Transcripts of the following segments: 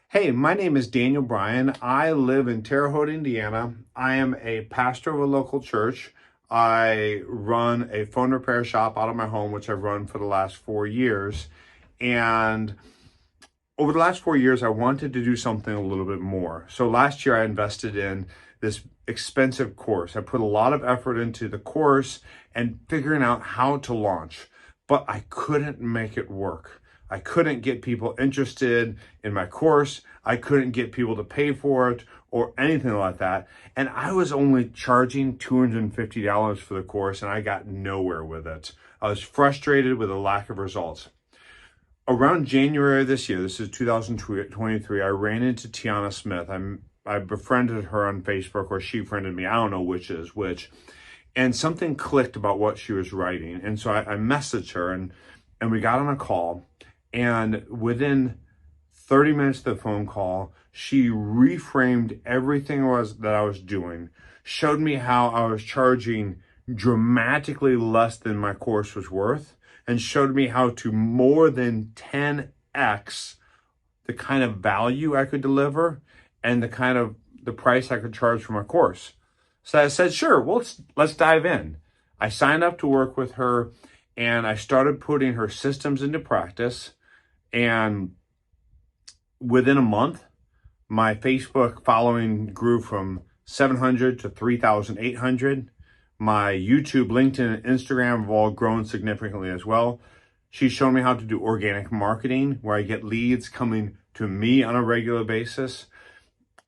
Hey, my name is Daniel Bryan. I live in Terre Haute, Indiana. I am a pastor of a local church. I run a phone repair shop out of my home, which I've run for the last 4 years. And over the last 4 years, I wanted to do something a little bit more. So last year, I invested in this expensive course. I put a lot of effort into the course and figuring out how to launch, but I couldn't make it work. I couldn't get people interested in my course. I couldn't get people to pay for it or anything like that. And I was only charging $250 for the course, and I got nowhere with it. I was frustrated with the lack of results. Around January of this year, this is 2023, I ran into Tiana Smith. I befriended her on Facebook, or she friended me. I don't know which is which. And something clicked about what she was writing. And so I messaged her and we got on a call. And within 30 minutes of the phone call, she reframed everything that I was doing, showed me how I was charging dramatically less than my course was worth, and showed me how to more than 10x the kind of value I could deliver and the price I could charge for my course. So I said, sure, well, let's dive in. I signed up to work with her and I started putting her systems into practice. And within a month, my Facebook following grew from 700 to 3,800. My YouTube, LinkedIn, and Instagram have all grown significantly as well. She's shown me how to do organic marketing, where I get leads coming to me on a regular basis.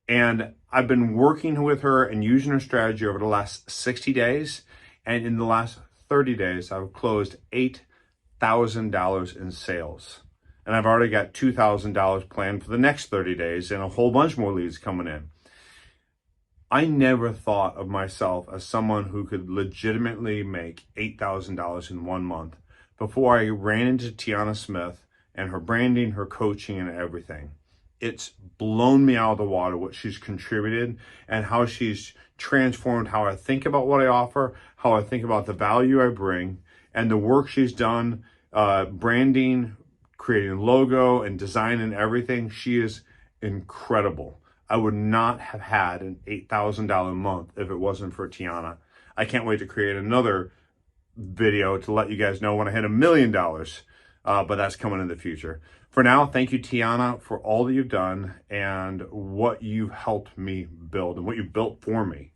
And I've been working with her and using her strategy over the last 60 days. And in the last 30 days, I've closed $8,000 in sales. And I've already got $2,000 planned for the next 30 days and a whole bunch more leads coming in. I never thought of myself as someone who could legitimately make $8,000 in 1 month before I ran into Tiana Smith and her branding, her coaching, and everything. It's blown me out of the water what she's contributed and how she's transformed how I think about what I offer, how I think about the value I bring, and the work she's done, branding, creating logo and design and everything. She is incredible. I would not have had an $8,000 month if it wasn't for Tiana. I can't wait to create another video to let you guys know when I hit $1 million, but that's coming in the future. For now, thank you, Tiana, for all that you've done and what you've helped me build and what you've built for me.